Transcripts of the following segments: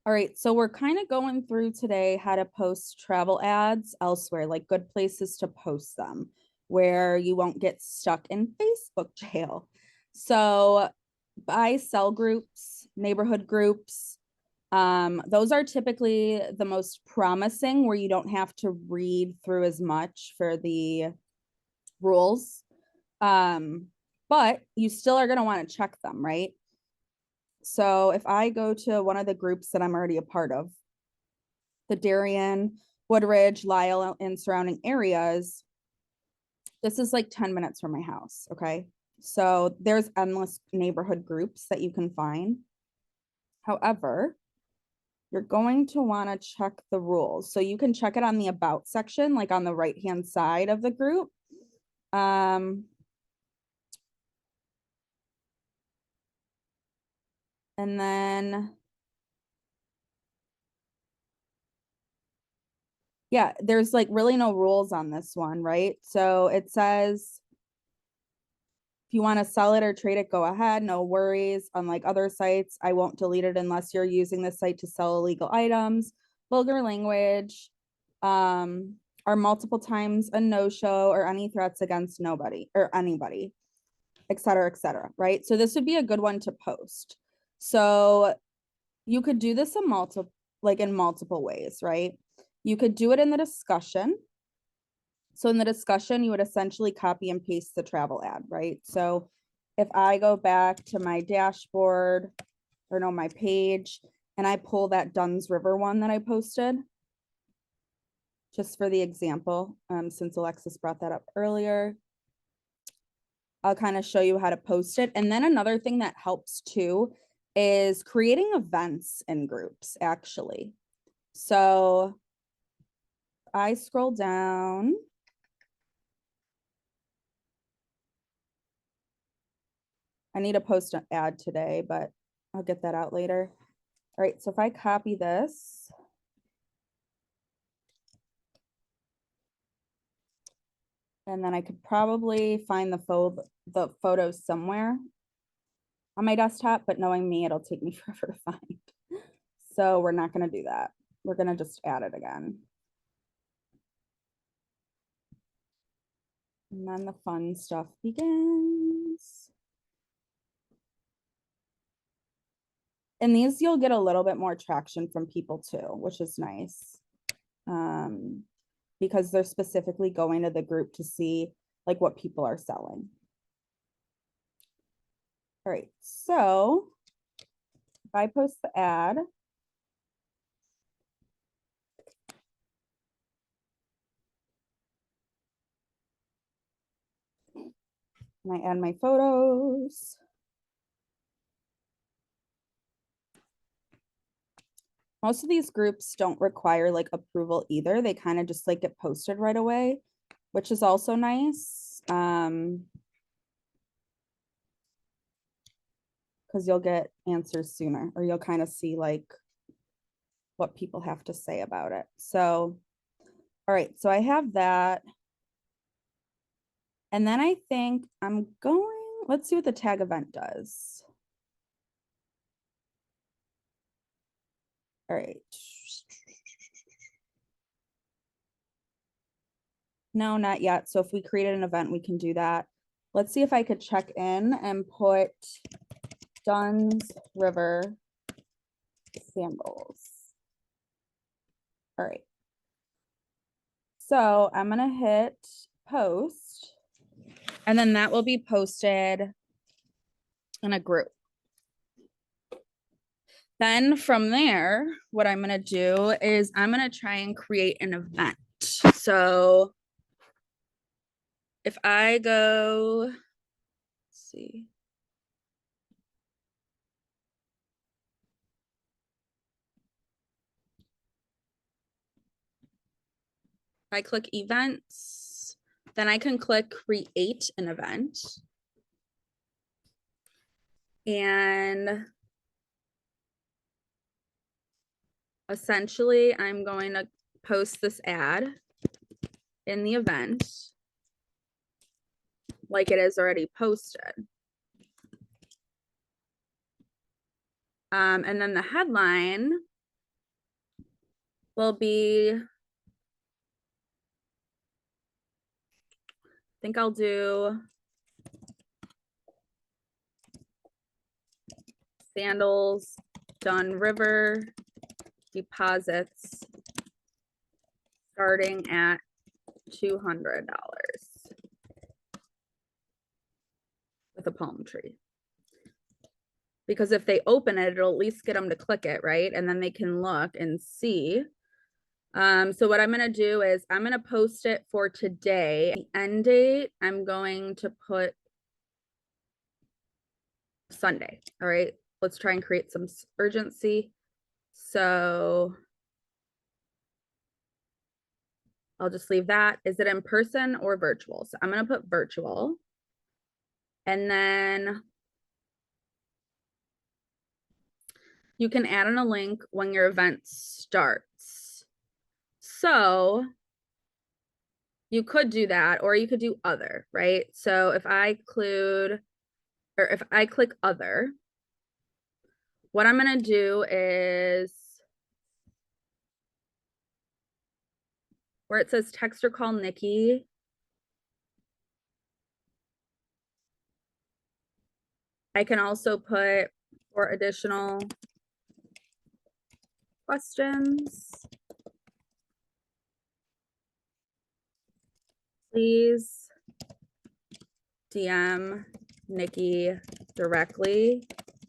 All right, so we're kind of going through today how to post travel ads elsewhere, like good places to post them where you won't get stuck in Facebook jail. So buy sell groups, neighborhood groups. Those are typically the most promising where you don't have to read through as much for the rules. But you still are going to want to check them, right? So if I go to one of the groups that I'm already a part of, the Darien, Woodridge, Lisle, and surrounding areas, this is like 10 minutes from my house. Okay. So there's endless neighborhood groups that you can find. However, you're going to want to check the rules. So you can check it on the about section, like on the right-hand side of the group. And then, yeah, there's like really no rules on this one, right? So it says, if you want to sell it or trade it, go ahead. No worries. Unlike other sites, I won't delete it unless you're using the site to sell illegal items, vulgar language, or multiple times a no-show or any threats against nobody or anybody, et cetera, right? So this would be a good one to post. So you could do this in multiple ways, right? You could do it in the discussion. So in the discussion, you would essentially copy and paste the travel ad, right? So if I go back to my dashboard or no, my page, and I pull that Dunn's River one that I posted, just for the example, since Alexis brought that up earlier, I'll kind of show you how to post it. And then another thing that helps too is creating events in groups, actually. So I scroll down. I need to post an ad today, but I'll get that out later. All right, so if I copy this, and then I could probably find the photos somewhere on my desktop, but knowing me, it'll take me forever to find. So we're not gonna do that. We're gonna just add it again. And then the fun stuff begins. And these you'll get a little bit more traction from people too, which is nice. Because they're specifically going to the group to see like what people are selling. All right, so if I post the ad, and I add my photos, most of these groups don't require like approval either. They kind of just like get posted right away, which is also nice. Because you'll get answers sooner, or you'll kind of see like what people have to say about it. So, all right, so I have that. And then I think I'm going, let's see what the tag event does. All right. No, not yet. So if we created an event, we can do that. Let's see if I could check in and put Dunn's River sandals. All right. So I'm going to hit post, and then that will be posted in a group. Then from there, what I'm going to do is I'm going to try and create an event. So if I go, let's see. I click events, then I can click create an event. And essentially, I'm going to post this ad in the event like it is already posted. And then the headline, will be, I think I'll do Sandals, Dunn River deposits starting at $200 with a palm tree. Because if they open it, it'll at least get them to click it, right? And then they can look and see. So what I'm gonna do is I'm gonna post it for today. The end date, I'm going to put Sunday. All right, let's try and create some urgency. So I'll just leave that. Is it in person or virtual? So I'm gonna put virtual. And then you can add in a link when your event starts. So you could do that, or you could do other, right? So if I include, or if I click other, what I'm gonna do is where it says text or call Nikki, I can also put for additional questions, please DM Nikki directly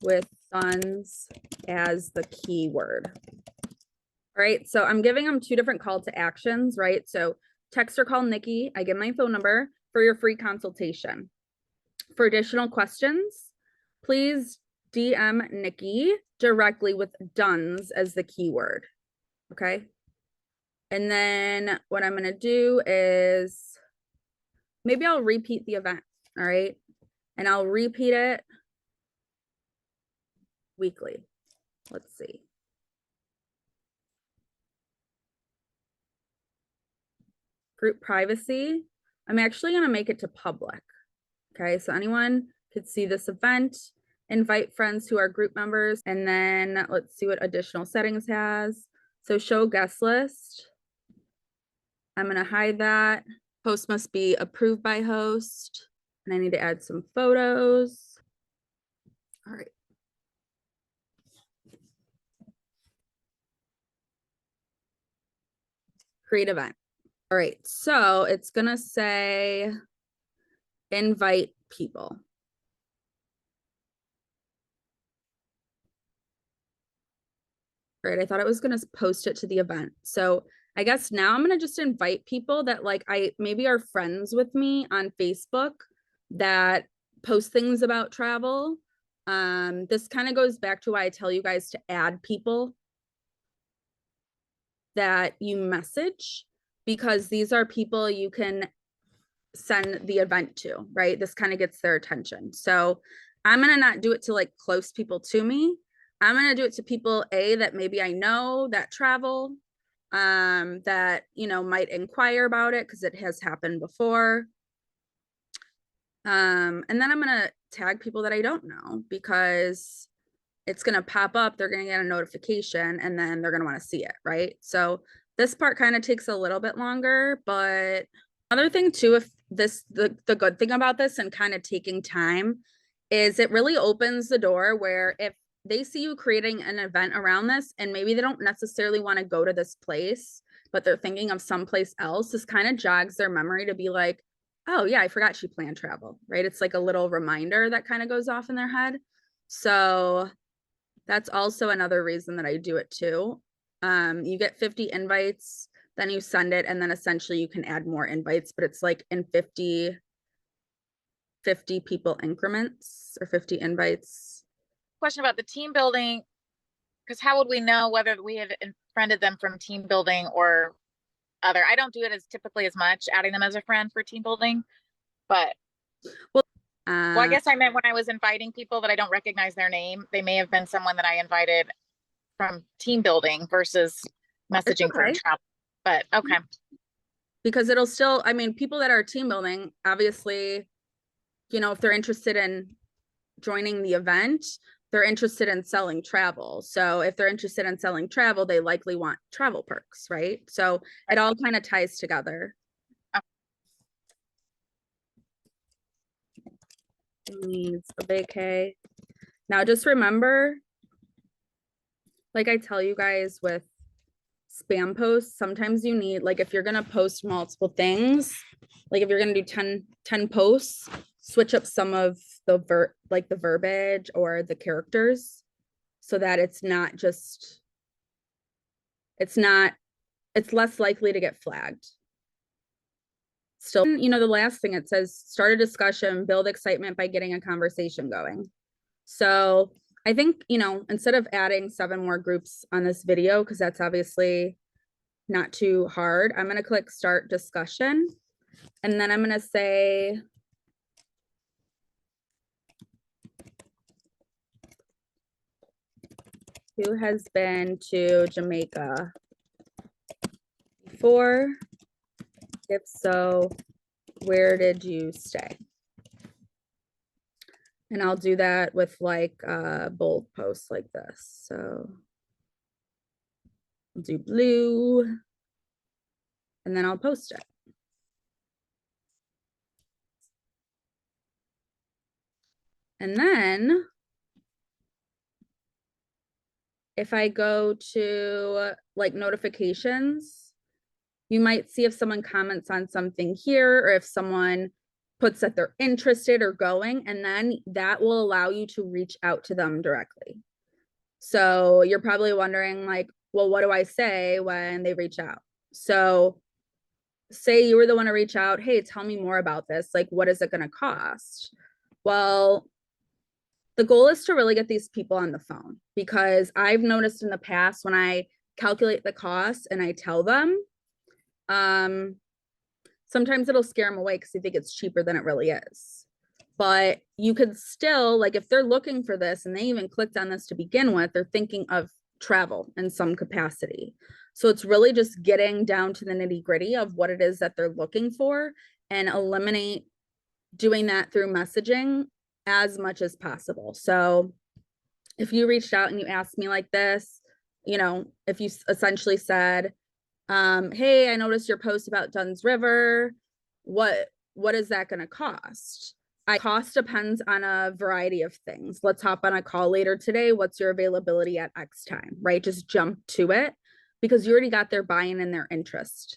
with funds as the keyword. All right, so I'm giving them two different call to actions, right? So text or call Nikki, I give my phone number for your free consultation. For additional questions, please DM Nikki directly with Duns as the keyword, okay? And then what I'm gonna do is, maybe I'll repeat the event, all right? And I'll repeat it weekly. Let's see. Group privacy, I'm actually gonna make it to public, okay? So anyone could see this event, invite friends who are group members, and then let's see what additional settings has. So show guest list. I'm gonna hide that. Post must be approved by host. And I need to add some photos. All right. Create event. All right, so it's gonna say invite people. All right, I thought I was gonna post it to the event. So I guess now I'm gonna just invite people that like maybe are friends with me on Facebook that post things about travel. This kind of goes back to why I tell you guys to add people that you message, because these are people you can send the event to, right? This kind of gets their attention. So I'm gonna not do it to like close people to me. I'm gonna do it to people that maybe I know that travel, that might inquire about it because it has happened before. And then I'm gonna tag people that I don't know because it's gonna pop up, they're gonna get a notification, and then they're gonna want to see it, right? So this part kind of takes a little bit longer, but another thing too, if the good thing about this and kind of taking time is it really opens the door where if they see you creating an event around this and maybe they don't necessarily want to go to this place, but they're thinking of someplace else, this kind of jogs their memory to be like, oh yeah, I forgot she planned travel, right? It's like a little reminder that kind of goes off in their head. So that's also another reason that I do it too. You get 50 invites, then you send it, and then essentially you can add more invites, but it's like in 50 people increments or 50 invites. Question about the team building, because how would we know whether we had friended them from team building or other? I don't do it as typically as much, adding them as a friend for team building, but well, I guess I meant when I was inviting people that I don't recognize their name, they may have been someone that I invited from team building versus messaging for travel. But okay. Because it'll still, I mean, people that are team building, obviously, if they're interested in joining the event, they're interested in selling travel. So if they're interested in selling travel, they likely want travel perks, right? So it all kind of ties together. Needs a vacay. Now just remember, like I tell you guys with spam posts, sometimes you need, like if you're gonna post multiple things, like if you're gonna do 10 posts, switch up some of the the verbiage or the characters so that it's less likely to get flagged. Still, you know, the last thing it says, start a discussion, build excitement by getting a conversation going. So I think, you know, instead of adding 7 more groups on this video, because that's obviously not too hard, I'm going to click start discussion. And then I'm going to say, who has been to Jamaica before? If so, where did you stay? And I'll do that with like bold posts like this. So I'll do blue and then I'll post it. And then if I go to like notifications, you might see if someone comments on something here or if someone puts that they're interested or going, and then that will allow you to reach out to them directly. So you're probably wondering like, well, what do I say when they reach out? So say you were the one to reach out, hey, tell me more about this. Like, what is it going to cost? Well, the goal is to really get these people on the phone, because I've noticed in the past when I calculate the cost and I tell them, sometimes it'll scare them away because they think it's cheaper than it really is. But you could still, like if they're looking for this and they even clicked on this to begin with, they're thinking of travel in some capacity. So it's really just getting down to the nitty gritty of what it is that they're looking for and eliminate doing that through messaging as much as possible. So if you reached out and you asked me like this, you know, if you essentially said, hey, I noticed your post about Dunn's River. What is that going to cost? Cost depends on a variety of things. Let's hop on a call later today. What's your availability at X time, right? Just jump to it because you already got their buy-in and their interest.